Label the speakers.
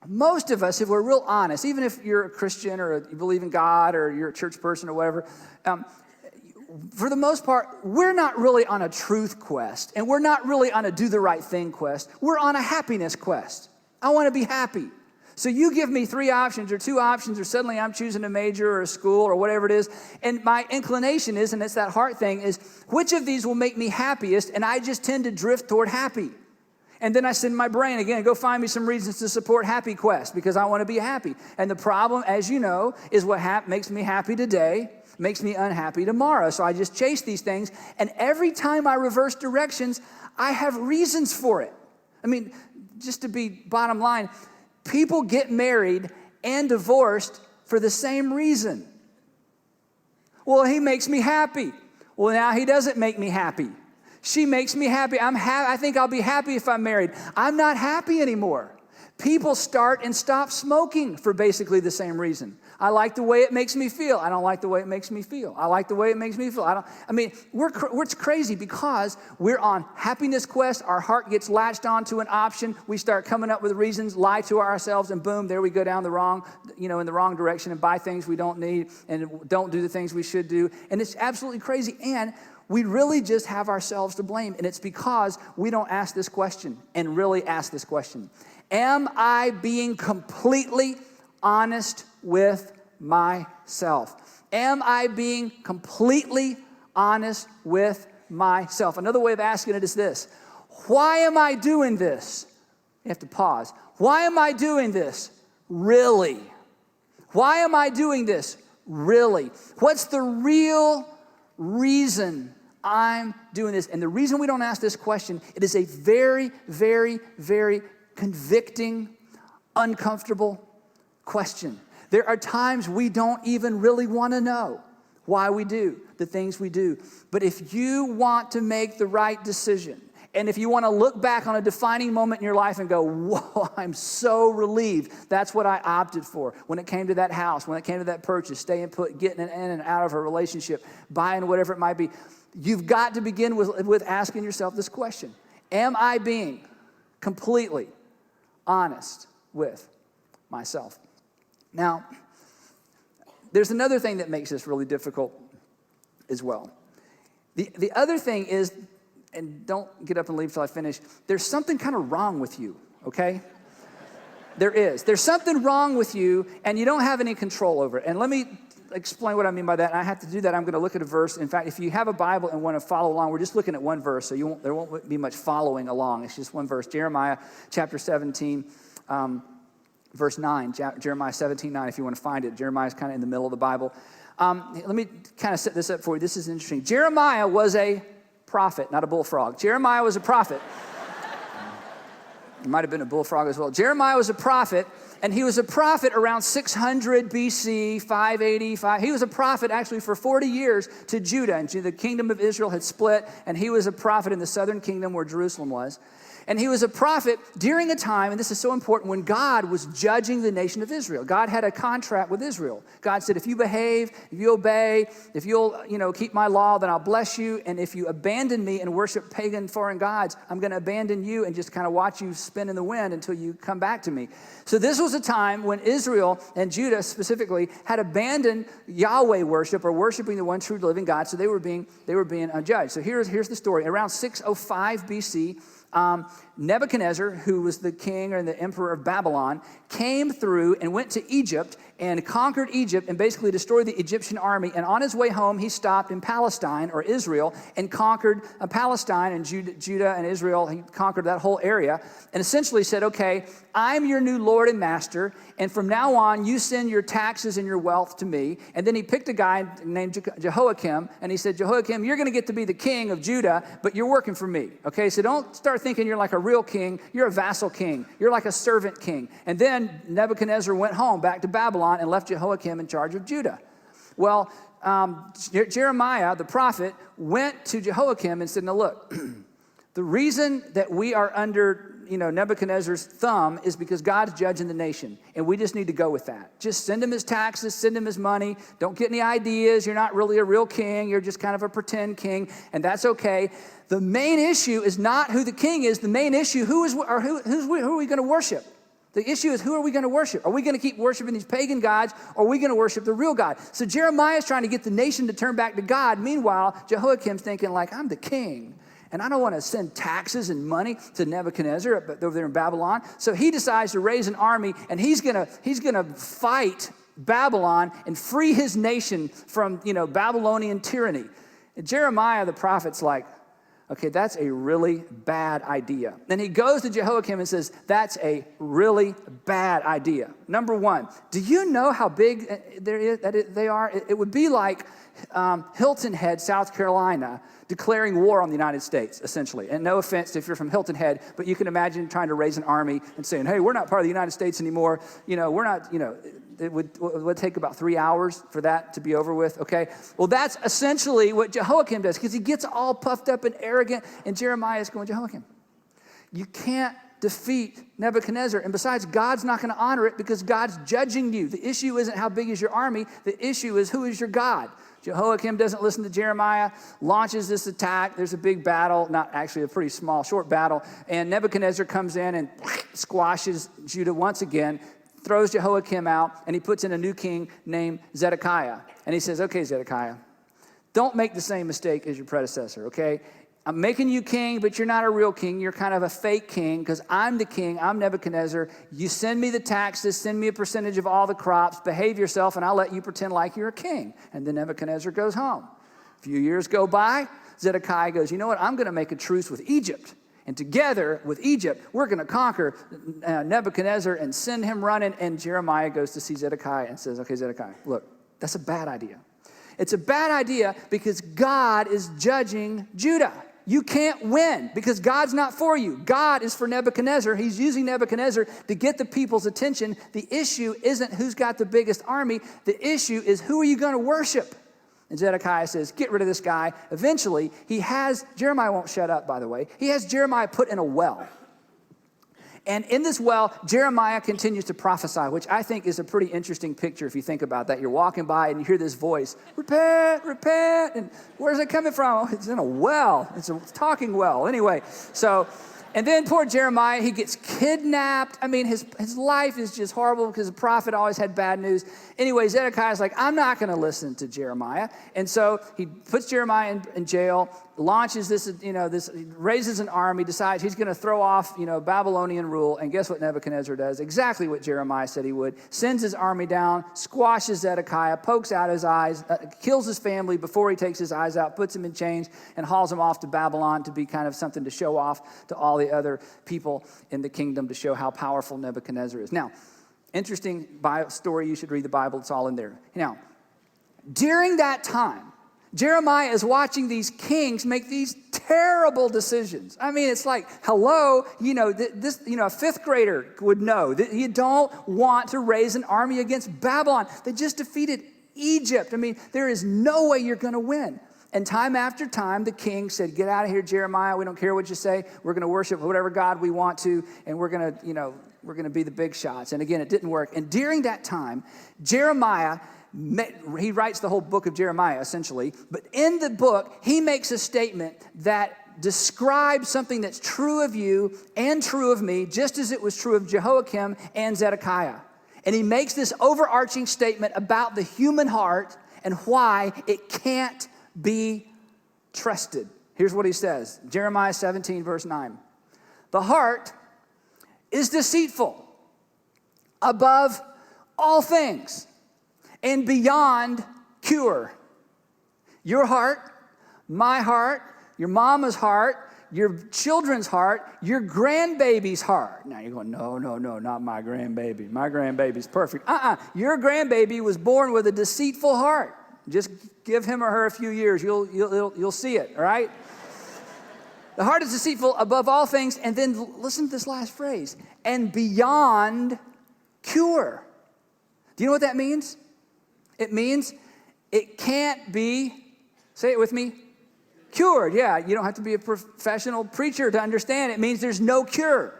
Speaker 1: most of us, if we're real honest, even if you're a Christian or you believe in God or you're a church person or whatever, for the most part, we're not really on a truth quest, and we're not really on a do the right thing quest. We're on a happiness quest. I want to be happy. So you give me 3 options or 2 options, or suddenly I'm choosing a major or a school or whatever it is, and my inclination is, and it's that heart thing, is which of these will make me happiest, and I just tend to drift toward happy. And then I send my brain, again, go find me some reasons to support Happy Quest because I want to be happy. And the problem, as you know, is what makes me happy today makes me unhappy tomorrow. So I just chase these things, and every time I reverse directions, I have reasons for it. I mean, just to be bottom line, people get married and divorced for the same reason. Well, he makes me happy. Well, now he doesn't make me happy. She makes me happy. I think I'll be happy if I'm married. I'm not happy anymore. People start and stop smoking for basically the same reason. I like the way it makes me feel. I don't like the way it makes me feel. I like the way it makes me feel. It's crazy because we're on happiness quest. Our heart gets latched onto an option. We start coming up with reasons, lie to ourselves, and boom, there we go down in the wrong direction and buy things we don't need and don't do the things we should do. And it's absolutely crazy. And we really just have ourselves to blame. And it's because we don't ask this question and really ask this question. Am I being completely honest with myself? Am I being completely honest with myself? Another way of asking it is this. Why am I doing this? You have to pause. Why am I doing this? Really? Why am I doing this? Really? What's the real reason I'm doing this? And the reason we don't ask this question, it is a very, very, very convicting, uncomfortable question. There are times we don't even really want to know why we do the things we do. But if you want to make the right decision, and if you want to look back on a defining moment in your life and go, whoa, I'm so relieved that's what I opted for when it came to that house, when it came to that purchase, staying put, getting in and out of a relationship, buying whatever it might be, you've got to begin with asking yourself this question. Am I being completely honest with myself? Now, there's another thing that makes this really difficult as well. The other thing is, and don't get up and leave till I finish, there's something kind of wrong with you, okay? There is. There's something wrong with you, and you don't have any control over it. And let me explain what I mean by that. And I have to do that. I'm going to look at a verse. In fact, if you have a Bible and want to follow along, we're just looking at one verse, so there won't be much following along. It's just one verse. Jeremiah chapter 17, verse 9. Jeremiah 17:9, if you want to find it. Jeremiah is kind of in the middle of the Bible. Let me kind of set this up for you. This is interesting. Jeremiah was a prophet, not a bullfrog. Jeremiah was a prophet. It might have been a bullfrog as well. Jeremiah was a prophet, and he was a prophet around 600 BC, 585. He was a prophet actually for 40 years to Judah, and the kingdom of Israel had split, and he was a prophet in the southern kingdom where Jerusalem was. And he was a prophet during a time, and this is so important, when God was judging the nation of Israel. God had a contract with Israel. God said, if you behave, if you obey, if you'll keep my law, then I'll bless you. And if you abandon me and worship pagan foreign gods, I'm going to abandon you and just kind of watch you spin in the wind until you come back to me. So this was a time when Israel and Judah specifically had abandoned Yahweh worship, or worshiping the one true living God. So they were being judged. So here's the story. Around 605 BC, Nebuchadnezzar, who was the king or the emperor of Babylon, came through and went to Egypt and conquered Egypt and basically destroyed the Egyptian army. And on his way home, he stopped in Palestine, or Israel, and conquered Palestine and Judah and Israel. He conquered that whole area and essentially said, okay, I'm your new Lord and master, and from now on, you send your taxes and your wealth to me. And then he picked a guy named Jehoiakim, and he said, Jehoiakim, you're going to get to be the king of Judah, but you're working for me. Okay, so don't start thinking you're like a real king. You're a vassal king. You're like a servant king. And then Nebuchadnezzar went home back to Babylon and left Jehoiakim in charge of Judah. Well, Jeremiah, the prophet, went to Jehoiakim and said, now look, the reason that we are under Nebuchadnezzar's thumb is because God's judging the nation, and we just need to go with that. Just send him his taxes, send him his money. Don't get any ideas. You're not really a real king. You're just kind of a pretend king, and that's okay. The main issue is not who the king is. The main issue, who are we going to worship? The issue is, who are we going to worship? Are we going to keep worshiping these pagan gods, or are we going to worship the real God? So Jeremiah is trying to get the nation to turn back to God. Meanwhile, Jehoiakim's thinking like, I'm the king, and I don't want to send taxes and money to Nebuchadnezzar over there in Babylon. So he decides to raise an army, and he's going to fight Babylon and free his nation from, Babylonian tyranny. And Jeremiah the prophet's like, okay, that's a really bad idea. Then he goes to Jehoiakim and says, that's a really bad idea. Number one, do you know how big they are? It would be like Hilton Head, South Carolina, declaring war on the United States, essentially. And no offense if you're from Hilton Head, but you can imagine trying to raise an army and saying, hey, we're not part of the United States anymore. We're not, it would take about 3 hours for that to be over with, okay? Well, that's essentially what Jehoiakim does, because he gets all puffed up and arrogant, and Jeremiah is going, Jehoiakim, you can't defeat Nebuchadnezzar, and besides, God's not going to honor it because God's judging you. The issue isn't how big is your army, the issue is who is your God. Jehoiakim doesn't listen to Jeremiah, launches this attack. There's a big battle, not actually a pretty small, short battle, and Nebuchadnezzar comes in and squashes Judah once again, throws Jehoiakim out, and he puts in a new king named Zedekiah. And he says, okay, Zedekiah, don't make the same mistake as your predecessor, okay? I'm making you king, but you're not a real king. You're kind of a fake king, because I'm the king. I'm Nebuchadnezzar. You send me the taxes, send me a percentage of all the crops, behave yourself, and I'll let you pretend like you're a king. And then Nebuchadnezzar goes home. A few years go by. Zedekiah goes, you know what? I'm going to make a truce with Egypt. And together with Egypt, we're going to conquer Nebuchadnezzar and send him running. And Jeremiah goes to see Zedekiah and says, okay, Zedekiah, look, that's a bad idea. It's a bad idea because God is judging Judah. You can't win because God's not for you. God is for Nebuchadnezzar. He's using Nebuchadnezzar to get the people's attention. The issue isn't who's got the biggest army. The issue is, who are you going to worship? And Zedekiah says, get rid of this guy. Eventually, Jeremiah won't shut up, by the way. He has Jeremiah put in a well. And in this well, Jeremiah continues to prophesy, which I think is a pretty interesting picture if you think about that. You're walking by and you hear this voice, repent, repent. And where's it coming from? Oh, it's in a well. It's a talking well. Anyway, and then poor Jeremiah, he gets kidnapped. I mean, his life is just horrible because the prophet always had bad news. Anyway, Zedekiah's like, I'm not going to listen to Jeremiah. And so he puts Jeremiah in jail, launches this, he raises an army, decides he's going to throw off, Babylonian rule. And guess what Nebuchadnezzar does? Exactly what Jeremiah said he would. Sends his army down, squashes Zedekiah, pokes out his eyes, kills his family before he takes his eyes out, puts him in chains, and hauls him off to Babylon to be kind of something to show off to all the other people in the kingdom, to show how powerful Nebuchadnezzar is. Now, interesting story. You should read the Bible. It's all in there. Now, during that time, Jeremiah is watching these kings make these terrible decisions. I mean, it's like, hello, a fifth grader would know that you don't want to raise an army against Babylon. They just defeated Egypt. I mean, there is no way you're going to win. And time after time, the king said, get out of here, Jeremiah. We don't care what you say. We're going to worship whatever God we want to, and we're going to be the big shots. And again, it didn't work. And during that time, Jeremiah, he writes the whole book of Jeremiah, essentially. But in the book, he makes a statement that describes something that's true of you and true of me, just as it was true of Jehoiakim and Zedekiah. And he makes this overarching statement about the human heart and why it can't be trusted. Here's what he says. Jeremiah 17, verse 9. The heart is deceitful above all things and beyond cure. Your heart, my heart, your mama's heart, your children's heart, your grandbaby's heart. Now you're going, no, not my grandbaby. My grandbaby's perfect. Your grandbaby was born with a deceitful heart. Just give him or her a few years. You'll see it, all right? The heart is deceitful above all things. And then listen to this last phrase. And beyond cure. Do you know what that means? It means it can't be, say it with me, cured. Yeah, you don't have to be a professional preacher to understand. It means there's no cure.